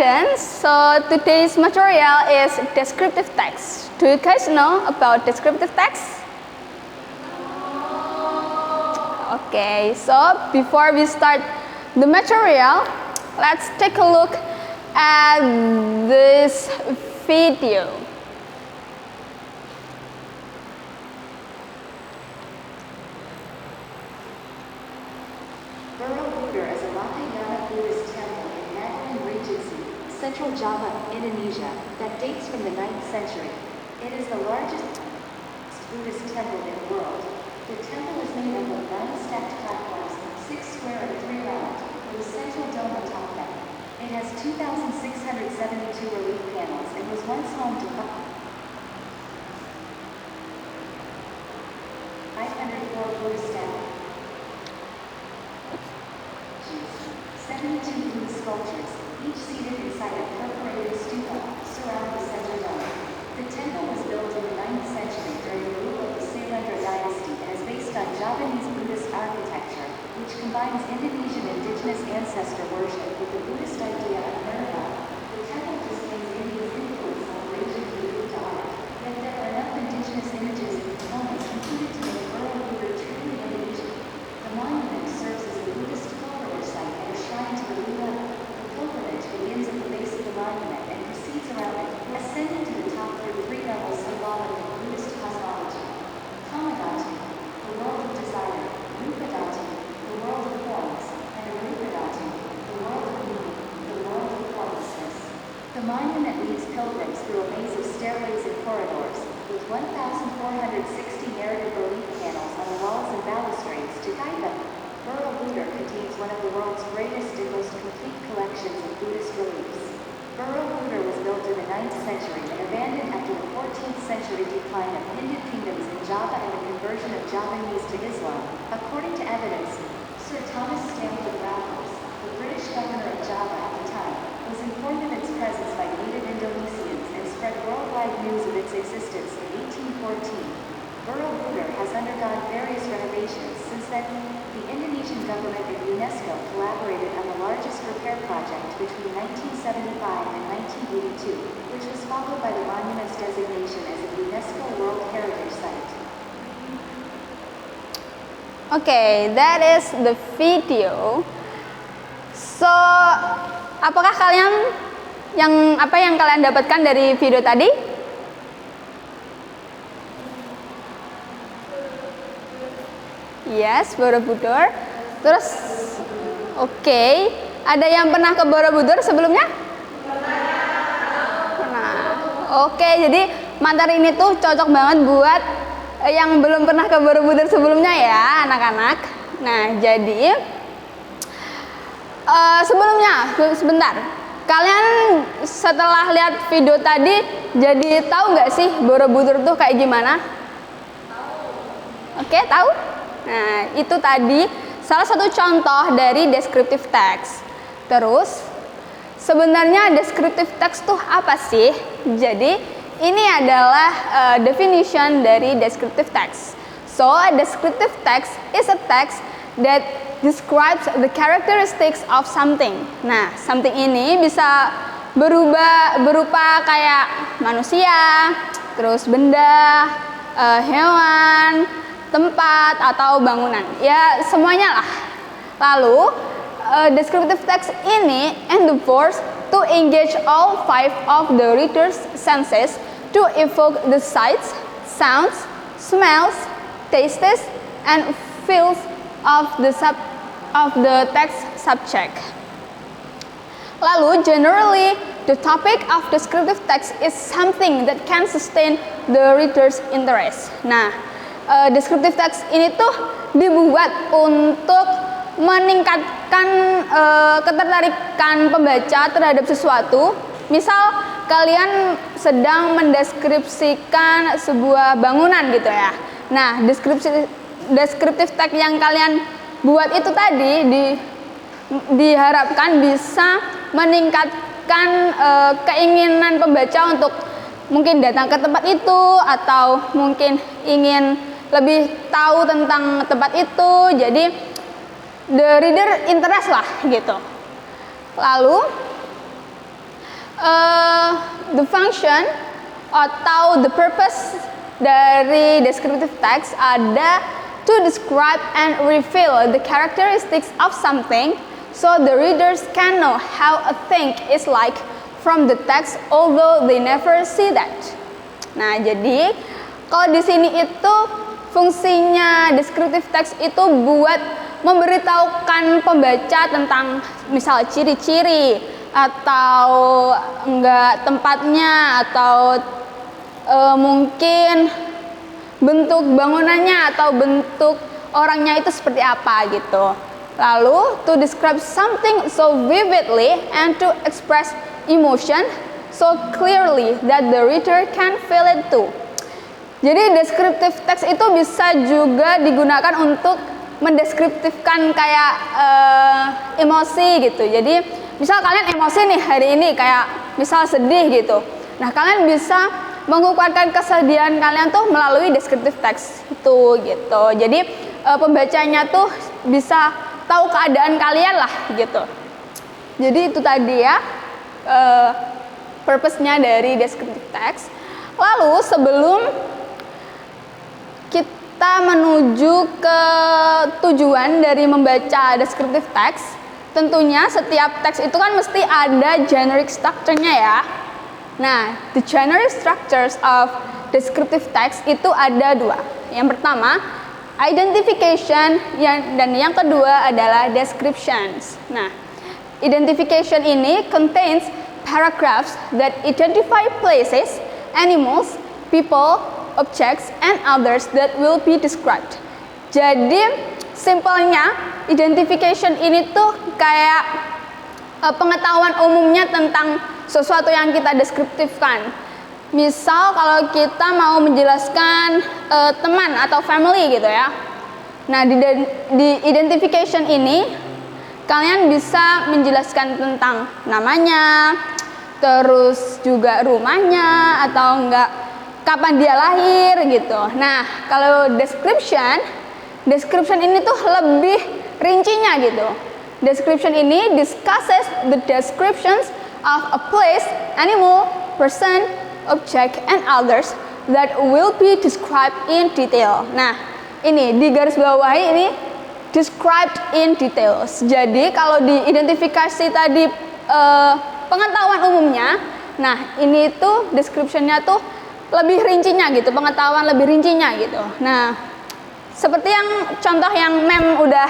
students, so today's material is descriptive text. Do you guys know about descriptive text? Okay, so before we start the material, let's take a look at this video. Borobudur is a Mahayana Buddhist temple in Nagaland Regency, Central Java, Indonesia, that dates from the 9th century. It is the largest Buddhist temple in the world. The temple is made up of 9 stacked platforms, 6 square and 3 round, with a central dome atop them. It has 2,672 relief panels and was once home to 504 Buddhist statues. 72 Buddhist sculptures, each seated inside a perforated stupa, surround the center dome. The temple was built in the 9th century during the rule of the Sailendra dynasty and is based on Javanese Buddhist architecture, which combines Indonesian indigenous ancestor worship with the Buddhist idea of nirvana. The temple displays India's influence on Eurasian Buddhist art, yet there are enough indigenous images and components included to make Borobudur truly Indonesian. The monument serves as a Buddhist pilgrimage site and a shrine to the Buddha. The pilgrimage begins at the base of the monument and proceeds around it, ascending to the top through 3 levels symbolic of Buddhist cosmology. Kamadhatu, the world of desire; Rupadhatu, the world of forms; and Arupadhatu, the world of being, the world of formlessness. The monument leads pilgrims through a maze of stairways and corridors, with 1,460 narrative relief panels on the walls and balustrades to guide them. Borobudur contains one of the world's greatest and most complete collections of Buddhist reliefs. Borobudur was built in the 9th century and abandoned after the 14th century decline of Hindu kingdoms in Java and the conversion of Javanese to Islam. According to evidence, Sir Thomas Stamford Raffles, the British governor of Java at the time, was informed of its presence by native Indonesians and spread worldwide news of its existence in 1814. Borobudur has undergone various renovations since then. The Indonesian government and UNESCO collaborated on the largest repair project between 1975 and 1982, which was followed by the monument's designation as a UNESCO World Heritage Site. Okay, that is the video. So, apakah kalian yang kalian dapatkan dari video tadi? Yes, Borobudur. Terus, oke, ada yang pernah ke Borobudur sebelumnya? Pernah. Oke, jadi materi ini tuh cocok banget buat yang belum pernah ke Borobudur sebelumnya ya, anak-anak. Nah, jadi sebelumnya, sebentar. Kalian setelah lihat video tadi, jadi tahu nggak sih Borobudur tuh kayak gimana? Oke, tahu? Nah, itu tadi salah satu contoh dari descriptive text. Terus, sebenarnya descriptive text tuh apa sih? Jadi, ini adalah definition dari descriptive text. So, a descriptive text is a text that describes the characteristics of something. Nah, something ini bisa berupa kayak manusia, terus benda, hewan, tempat atau bangunan, ya semuanya lah. Lalu descriptive text ini endeavors to engage all 5 of the reader's senses to evoke the sights, sounds, smells, tastes, and feels of the text subject. Lalu generally the topic of descriptive text is something that can sustain the reader's interest. Nah, descriptive text ini tuh dibuat untuk meningkatkan ketertarikan pembaca terhadap sesuatu. Misal kalian sedang mendeskripsikan sebuah bangunan gitu ya. Nah, descriptive text yang kalian buat itu tadi diharapkan bisa meningkatkan keinginan pembaca untuk mungkin datang ke tempat itu atau mungkin ingin lebih tahu tentang tempat itu. Jadi the reader interest lah gitu. Lalu The function atau the purpose dari descriptive text ada to describe and reveal the characteristics of something so the readers can know how a thing is like from the text although they never see that. Nah, jadi kalau di sini itu fungsinya descriptive text itu buat memberitahukan pembaca tentang misal ciri-ciri atau enggak tempatnya atau mungkin bentuk bangunannya atau bentuk orangnya itu seperti apa gitu. Lalu to describe something so vividly and to express emotion so clearly that the reader can feel it too. Jadi descriptive text itu bisa juga digunakan untuk mendeskriptifkan kayak emosi gitu. Jadi misal kalian emosi nih hari ini kayak misal sedih gitu. Nah, kalian bisa mengungkapkan kesedihan kalian tuh melalui descriptive text itu gitu. Jadi pembacanya tuh bisa tahu keadaan kalian lah gitu. Jadi itu tadi ya purpose-nya dari descriptive text. Lalu sebelum kita menuju ke tujuan dari membaca descriptive text, tentunya setiap teks itu kan mesti ada generic structure-nya ya. Nah, the generic structures of descriptive text itu ada dua. Yang pertama, identification, dan yang kedua adalah descriptions. Nah, identification ini contains paragraphs that identify places, animals, people, objects, and others that will be described. Jadi, simpelnya, identification ini tuh kayak pengetahuan umumnya tentang sesuatu yang kita deskriptifkan. Misal kalau kita mau menjelaskan teman atau family gitu ya. Nah, di identification ini kalian bisa menjelaskan tentang namanya, terus juga rumahnya atau enggak kapan dia lahir gitu. Nah, kalau description ini tuh lebih rincinya gitu. Description ini discusses the descriptions of a place, animal, person, object, and others that will be described in detail. Nah, ini di garis bawahi ini described in details. Jadi kalau di identifikasi tadi pengetahuan umumnya, nah ini tuh description-nya tuh lebih rincinya gitu, pengetahuan lebih rincinya gitu. Nah, seperti yang contoh yang Mem udah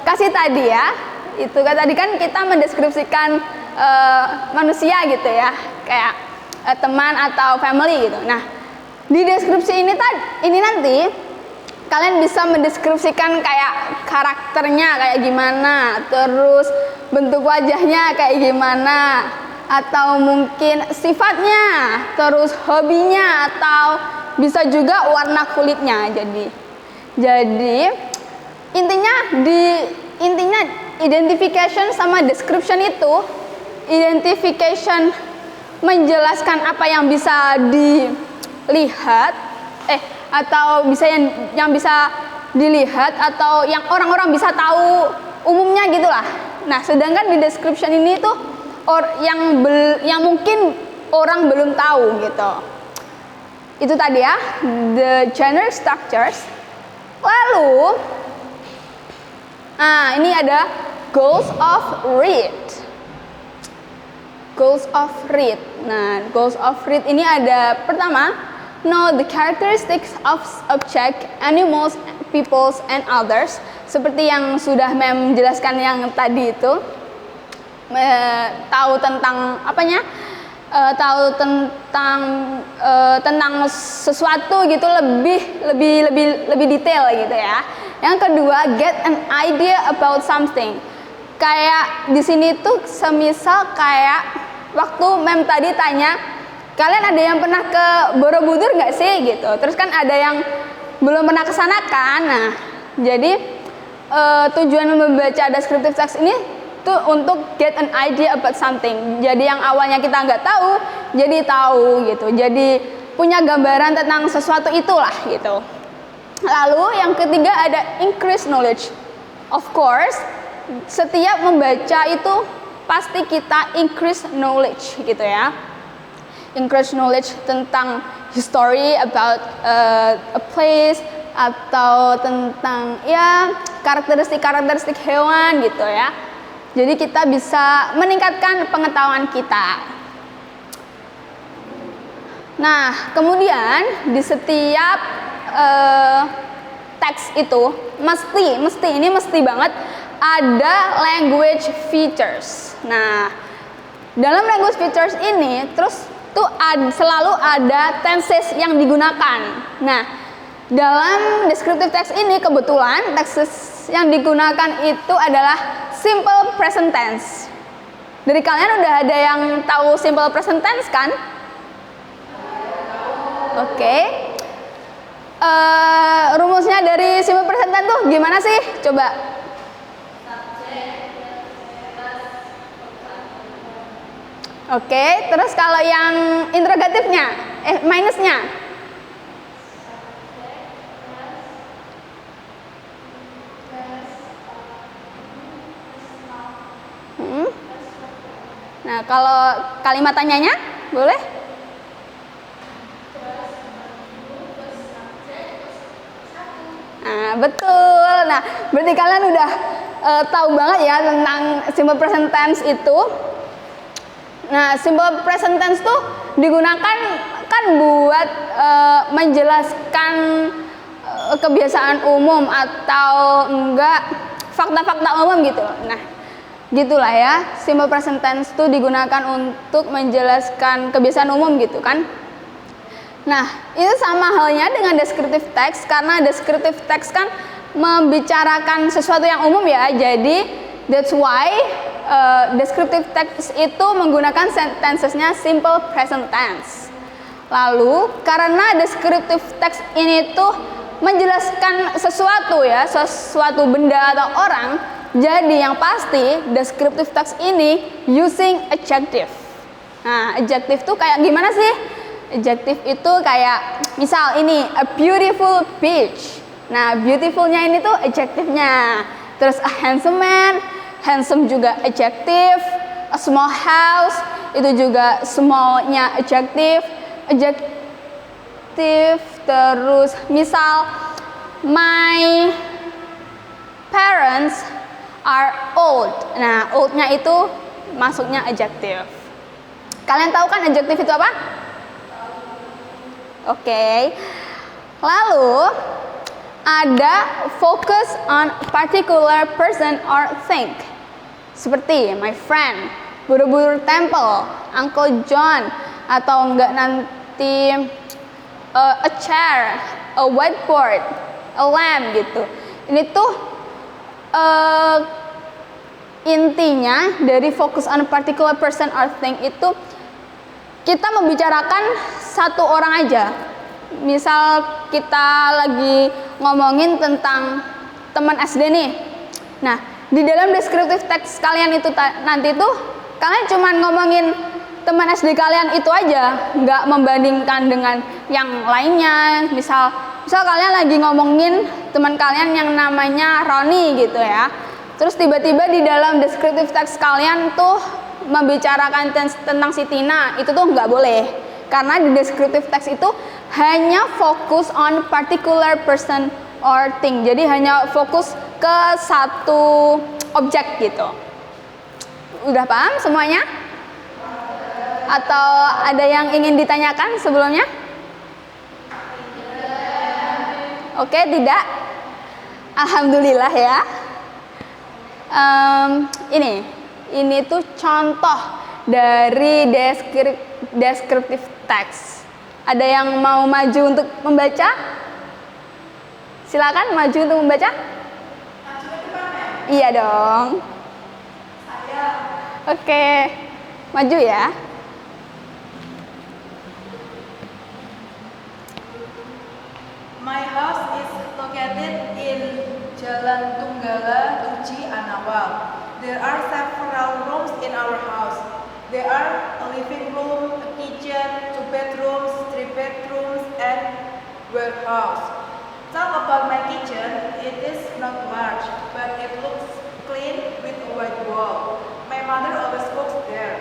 kasih tadi ya, itu kan tadi kan kita mendeskripsikan manusia gitu ya, kayak teman atau family gitu. Nah, di deskripsi ini nanti kalian bisa mendeskripsikan kayak karakternya kayak gimana, terus bentuk wajahnya kayak gimana, atau mungkin sifatnya, terus hobinya, atau bisa juga warna kulitnya. Jadi intinya identification sama description itu, identification menjelaskan apa yang bisa dilihat atau bisa yang bisa dilihat atau yang orang-orang bisa tahu umumnya gitulah. Nah, sedangkan di description ini tuh yang mungkin orang belum tahu gitu. Itu tadi ya, the generic structures. Lalu ini ada goals of read. Goals of read. Nah, goals of read ini ada pertama, know the characteristics of object, animals, peoples, and others. Seperti yang sudah Mem jelaskan yang tadi itu, tahu tentang apanya? Tahu tentang sesuatu gitu lebih detail gitu ya. Yang kedua, get an idea about something. Kayak di sini tuh semisal kayak waktu Mem tadi tanya, kalian ada yang pernah ke Borobudur nggak sih gitu. Terus kan ada yang belum pernah ke sana kan. Nah, jadi tujuan membaca descriptive text ini tuh untuk get an idea about something. Jadi yang awalnya kita nggak tahu, jadi tahu gitu. Jadi punya gambaran tentang sesuatu itulah gitu. Lalu yang ketiga ada increase knowledge. Of course, setiap membaca itu pasti kita increase knowledge gitu ya. Increase knowledge tentang history about a place, atau tentang ya karakteristik hewan gitu ya. Jadi kita bisa meningkatkan pengetahuan kita. Nah, kemudian di setiap teks itu mesti banget ada language features. Nah, dalam language features ini terus tuh selalu ada tenses yang digunakan. Nah, dalam descriptive text ini kebetulan tenses yang digunakan itu adalah simple present tense. Dari kalian udah ada yang tahu simple present tense kan? Oke. Rumusnya dari simple present tense tuh gimana sih? Coba. Oke, terus kalau yang interrogatifnya, minusnya. Nah, kalau kalimat tanyanya, boleh? Nah, betul. Nah, berarti kalian udah tahu banget ya tentang simple present tense itu. Nah, simple present tense tuh digunakan kan buat menjelaskan kebiasaan umum atau enggak fakta-fakta umum gitu. Nah, gitulah ya. Simple present tense tuh digunakan untuk menjelaskan kebiasaan umum gitu kan. Nah, itu sama halnya dengan descriptive text, karena descriptive text kan membicarakan sesuatu yang umum ya. Jadi that's why descriptive text itu menggunakan tensesnya simple present tense. Lalu karena descriptive text ini tuh menjelaskan sesuatu ya, sesuatu benda atau orang, jadi yang pasti descriptive text ini using adjective. Nah, adjective tuh kayak gimana sih? Adjective itu kayak misal ini a beautiful beach. Nah, beautifulnya ini tuh adjective-nya. Terus a handsome man, handsome juga adjective. A small house itu juga small-nya adjective. Adjective. Terus misal my parents are old. Nah, old-nya itu masuknya adjective. Kalian tahu kan adjective itu apa? Oke. Lalu ada focus on particular person or thing. Seperti my friend, Borobudur Temple, Uncle John, atau enggak nanti a chair, a whiteboard, a lamp gitu. Ini tuh intinya dari focus on particular person or thing itu kita membicarakan satu orang aja. Misal kita lagi ngomongin tentang teman SD nih. Nah, di dalam descriptive text kalian itu nanti tuh kalian cuman ngomongin teman SD kalian itu aja, nggak membandingkan dengan yang lainnya. Misal kalian lagi ngomongin teman kalian yang namanya Roni gitu ya. Terus tiba-tiba di dalam descriptive text kalian tuh membicarakan tentang si Tina, itu tuh nggak boleh. Karena di descriptive text itu hanya fokus on particular person or thing. Jadi hanya fokus ke satu objek gitu. Udah paham semuanya? Atau ada yang ingin ditanyakan sebelumnya? Oke, tidak? Alhamdulillah ya. Ini tuh contoh dari descriptive text. Ada yang mau maju untuk membaca? Silakan maju untuk membaca. Iya dong. Oke, maju ya. My house is located in Jalan Tunggala, Tuci, Anawal. There are several rooms in our house. There are a living room, a kitchen, 2 bedrooms, 3 bedrooms, and warehouse. Talk about my kitchen. It is not large, but it looks clean with a white wall. My mother always cooks there.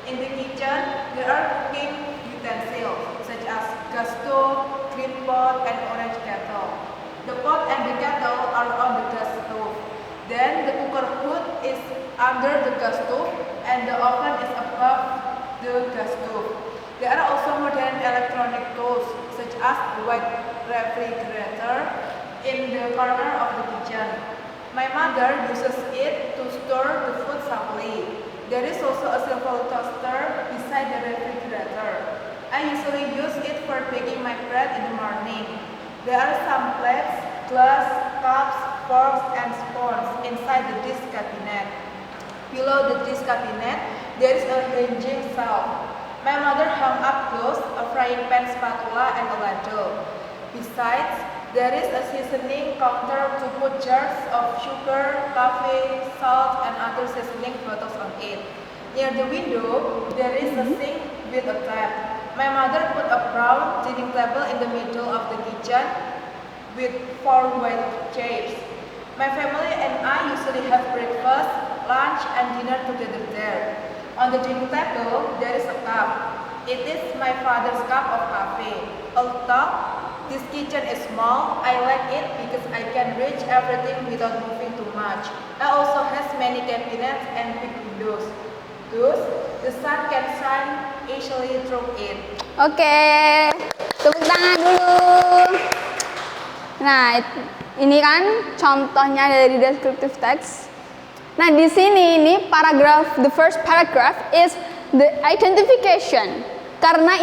In the kitchen, there are cooking utensils such as gas stove, green pot, and orange kettle. The pot and the kettle are on the gas stove. Then the cooker hood is under the gas stove and the oven is above the gas stove. There are also modern electronic tools such as the white refrigerator in the corner of the kitchen. My mother uses it to store the food safely. There is also a silver toaster beside the refrigerator. I usually use it for baking my bread in the morning. There are some plates, glass, cups, forks, and spoons inside the dish cabinet. Below the dish cabinet, there is a hanging shelf. My mother hung up clothes, a frying pan, spatula, and a ladle. Besides, there is a seasoning counter to put jars of sugar, coffee, salt, and other seasoning bottles on it. Near the window, there is a sink with a tap. My mother put a brown dining table in the middle of the kitchen with 4 white chairs. My family and I usually have breakfast, lunch, and dinner together there. On the dining table, there is a cup. It is my father's cup of coffee. Although this kitchen is small, I like it because I can reach everything without moving too much. It also has many cabinets and big windows. Thus, the sun can shine easily through it. Oke, tepuk tangan dulu. Nah, ini kan contohnya dari descriptive text. Nah, di sini ini paragraph, the first paragraph is the identification. Karena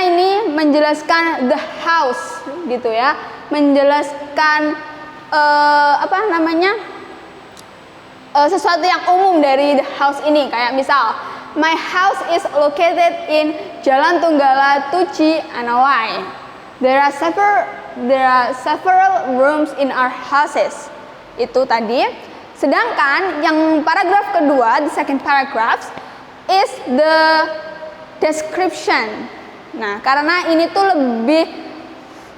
ini menjelaskan the house gitu ya, menjelaskan sesuatu yang umum dari the house ini. Kayak misal, my house is located in Jalan Tunggala Tuci Anawai. There are several rooms in our houses. Itu tadi. Sedangkan yang paragraf kedua, the second paragraph is the description. Nah, karena ini tuh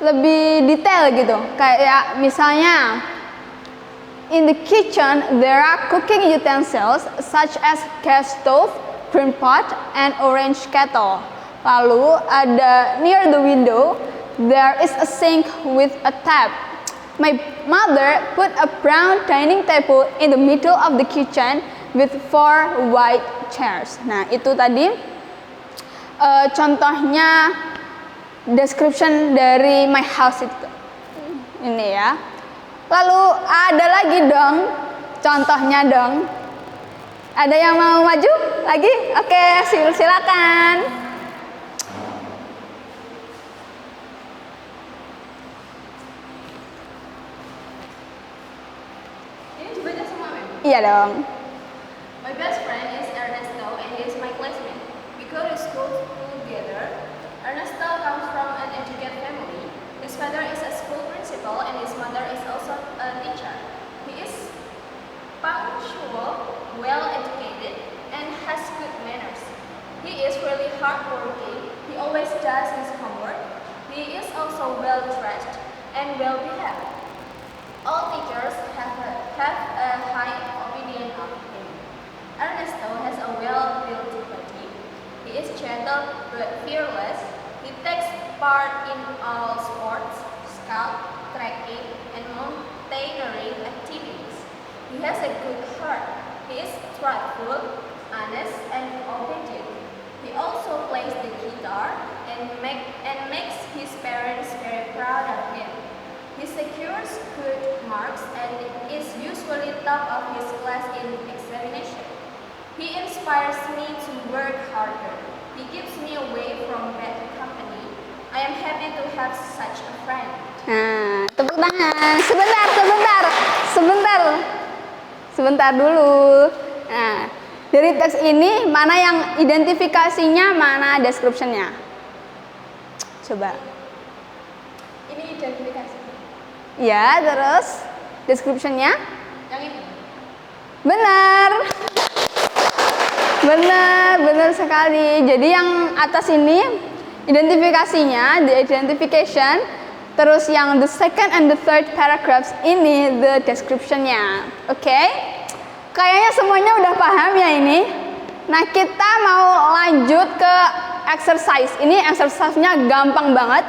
lebih detail gitu. Kayak misalnya, in the kitchen there are cooking utensils such as gas stove, green pot, and orange kettle. Lalu ada near the window there is a sink with a tap. My mother put a brown dining table in the middle of the kitchen with 4 white chairs. Nah, itu tadi contohnya description dari my house itu. Ini ya. Lalu ada lagi dong contohnya dong. Ada yang mau maju lagi? Oke, silakan. Iya dong. My best friend is Ernesto and he is my classmate. We go to school together. Ernesto comes from an educated family. His father is a school principal and his mother is also a teacher. He is punctual, well educated, and has good manners. He is really hardworking. He always does his homework. He is also well dressed and well behaved. All teachers have a high opinion of him. Ernesto has a well-built body. He is gentle but fearless. He takes part in all sports, scout, trekking, and mountaineering activities. He has a good heart. He is truthful, honest, and obedient. He also plays the guitar and makes his parents very proud of him. He secures good marks and is usually top of his class in examination. He inspires me to work harder. He keeps me away from bad company. I am happy to have such a friend. Nah, tepuk tangan. Sebentar dulu. Nah, dari teks ini mana yang identifikasinya, mana description-nya? Coba. Ini identifikasi. Ya, terus description-nya? Yang ini. Benar sekali. Jadi yang atas ini identifikasinya, the identification. Terus yang the second and the third paragraphs ini the description-nya. Oke? kayaknya semuanya udah paham ya ini. Nah, kita mau lanjut ke exercise. Ini exercise-nya gampang banget.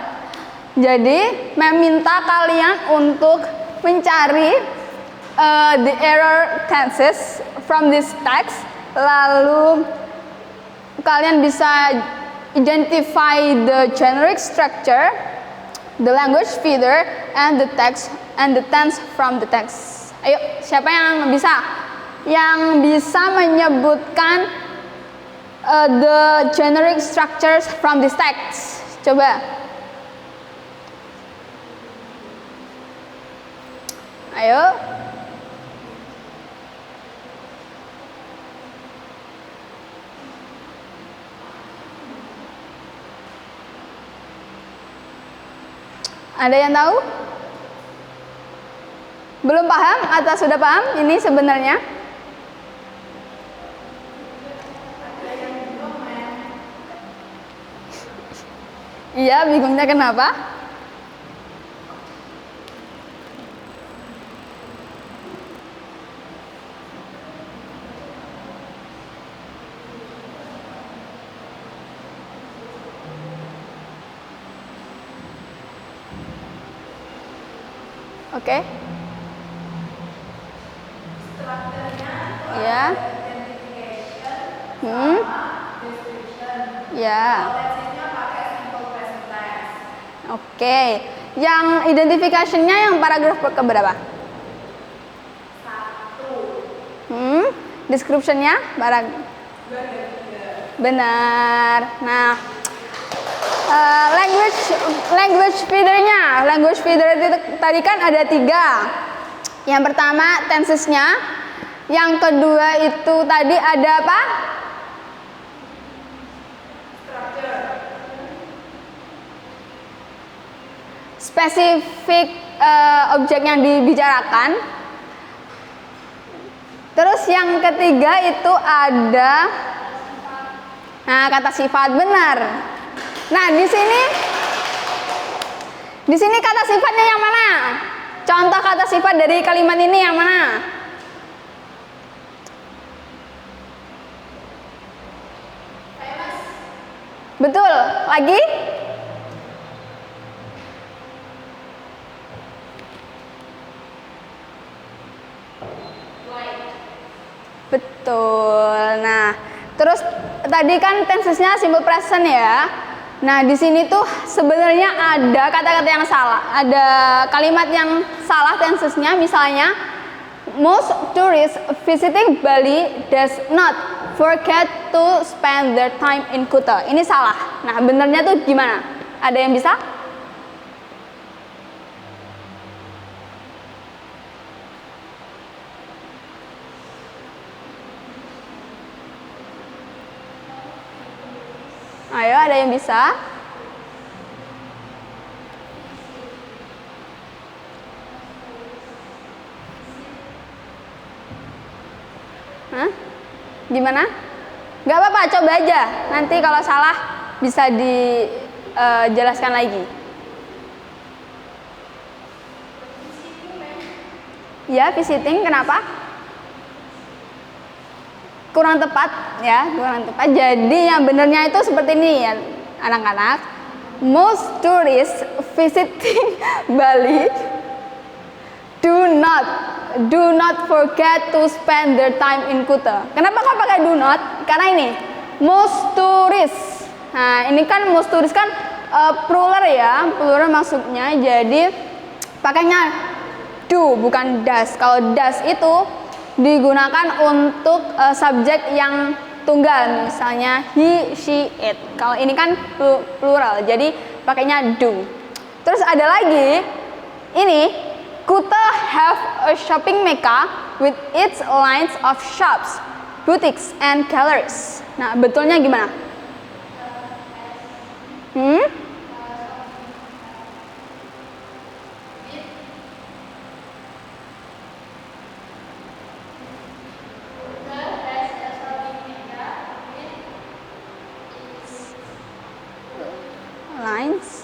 Jadi, meminta kalian untuk mencari the error tenses from this text. Lalu kalian bisa identify the generic structure, the language feeder, and the text and the tense from the text. Ayo, siapa yang bisa? Yang bisa menyebutkan the generic structures from this text. Coba. Ayo. Ada yang tahu? Belum paham atau sudah paham ini sebenarnya? Iya, bingungnya kenapa? Oke. Ya. Ya. Oke. Yang identification-nya yang paragraf keberapa? 1. Description-nya benar. Nah, language feeder-nya. Language feeder itu tadi kan ada 3. Yang pertama tenses-nya. Yang kedua itu tadi ada apa? Spesifik objek yang dibicarakan. Terus yang ketiga itu ada kata sifat, benar. Nah, di sini kata sifatnya yang mana? Contoh kata sifat dari kalimat ini yang mana? Betul. Lagi? Betul. Nah, terus tadi kan tensesnya simple present ya. Nah, di sini tuh sebenarnya ada kata-kata yang salah. Ada kalimat yang salah tensesnya, misalnya most tourists visiting Bali does not forget to spend their time in Kuta. Ini salah. Nah, benernya tuh gimana? Ada yang bisa? Ayo, ada yang bisa? Hah? Gimana? Gak apa-apa, coba aja. Nanti kalau salah bisa dijelaskan lagi. Ya, visiting, kenapa? Kurang tepat ya, kurang tepat. Jadi yang benernya itu seperti ini ya, anak-anak. Most tourists visiting Bali do not forget to spend their time in Kuta. Kenapa kok pakai do not? Karena ini most tourists. Nah, ini kan most tourists kan plural ya, plural maksudnya. Jadi pakainya do bukan does. Kalau does itu digunakan untuk subjek yang tunggal, misalnya he, she, it. Kalau ini kan plural, jadi pakainya do. Terus ada lagi, ini Kuta have a shopping mecca with its lines of shops, boutiques, and galleries. Nah, betulnya gimana? Lines.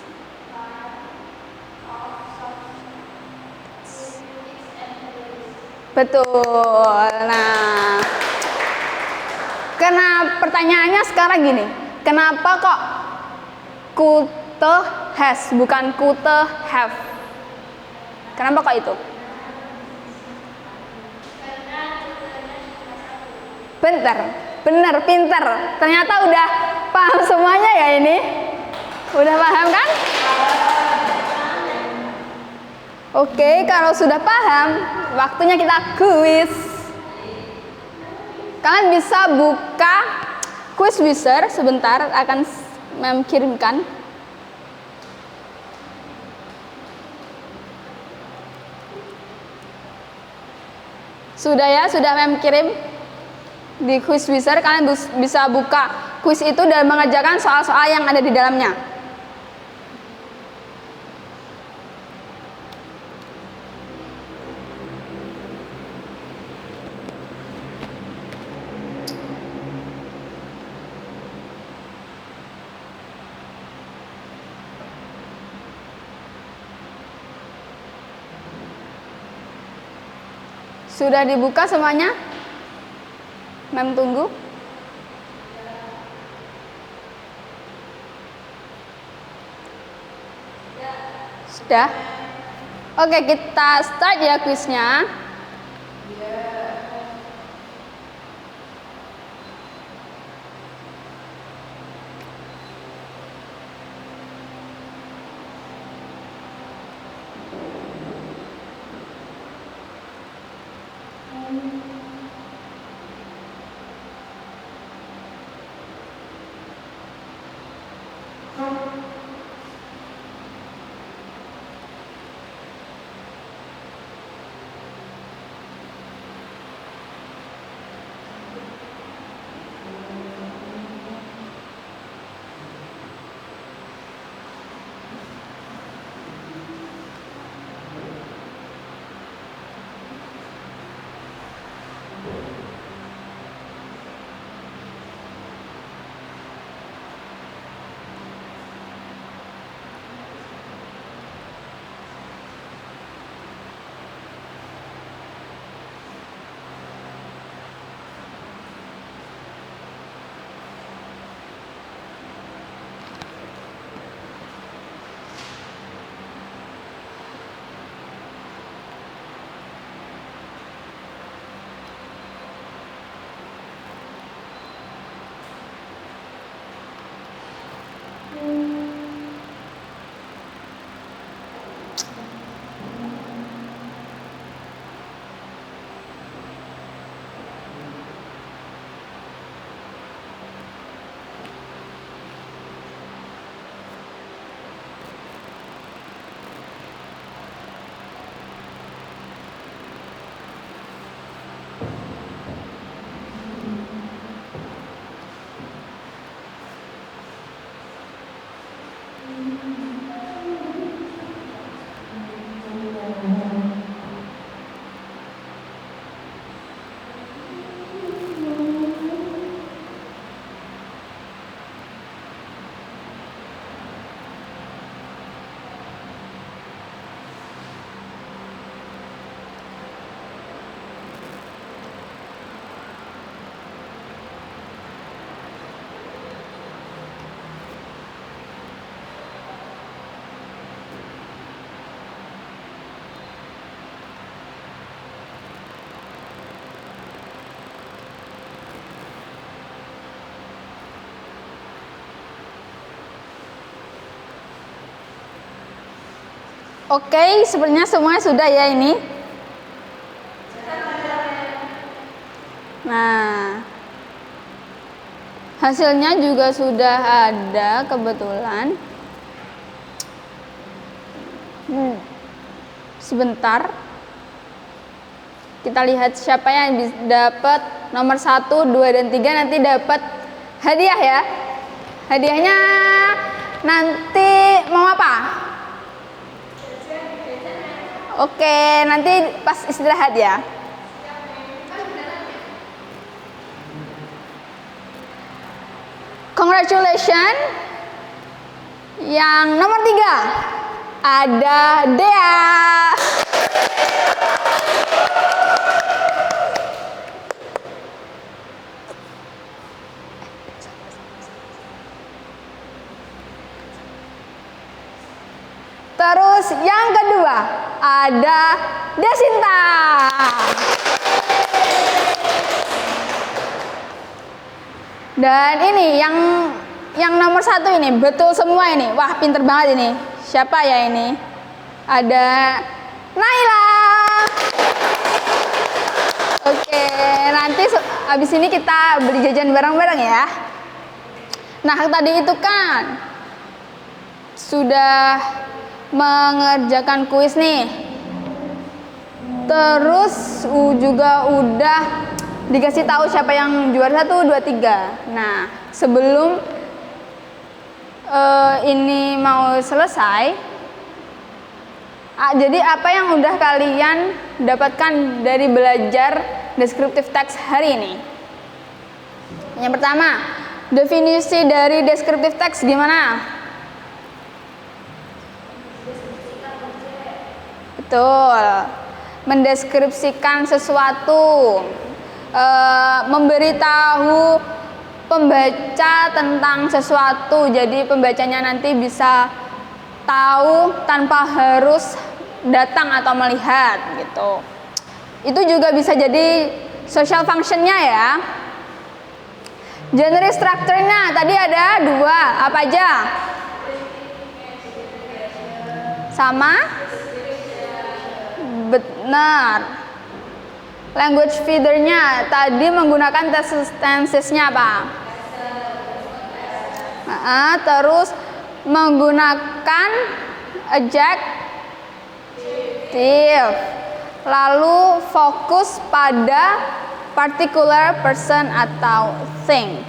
Betul. Nah, karena pertanyaannya sekarang gini, kenapa kok kute has bukan kute have? Kenapa kok itu? Bener, pinter. Ternyata udah paham semuanya ya ini. Udah paham kan? Oke, kalau sudah paham, waktunya kita kuis. Kalian bisa buka Quizwizard sebentar, akan Mem kirimkan. Sudah ya, sudah Mem kirim di Quizwizard. Kalian bisa buka kuis itu dan mengerjakan soal-soal yang ada di dalamnya. Sudah dibuka semuanya? Mem tunggu. Sudah? Oke, kita start ya kuisnya. Oke, sepertinya semuanya sudah ya ini. Nah, hasilnya juga sudah ada kebetulan. Sebentar, kita lihat siapa yang dapat nomor 1, 2, dan 3 nanti dapat hadiah ya. Hadiahnya nanti mau apa? Oke, nanti pas istirahat ya. Congratulations. Yang nomor 3 ada Dea. Terus yang kedua ada Desinta. Dan ini yang nomor 1 ini betul semua ini. Wah, pinter banget ini. Siapa ya ini? Ada Naila. Oke, nanti abis ini kita beli jajan bareng-bareng ya. Nah, tadi itu kan sudah mengerjakan kuis nih. Terus juga udah dikasih tahu siapa yang juara 1, 2, 3. Nah, sebelum ini mau selesai, jadi apa yang udah kalian dapatkan dari belajar descriptive text hari ini? Yang pertama, definisi dari descriptive text gimana? Betul, mendeskripsikan sesuatu, memberitahu pembaca tentang sesuatu, jadi pembacanya nanti bisa tahu tanpa harus datang atau melihat gitu. Itu juga bisa jadi social functionnya ya. Genre structure-nya tadi ada 2, apa aja? Sama? Benar. Language feeder-nya tadi menggunakan tenses-nya apa? Terus menggunakan adjective. Lalu fokus pada particular person atau thing.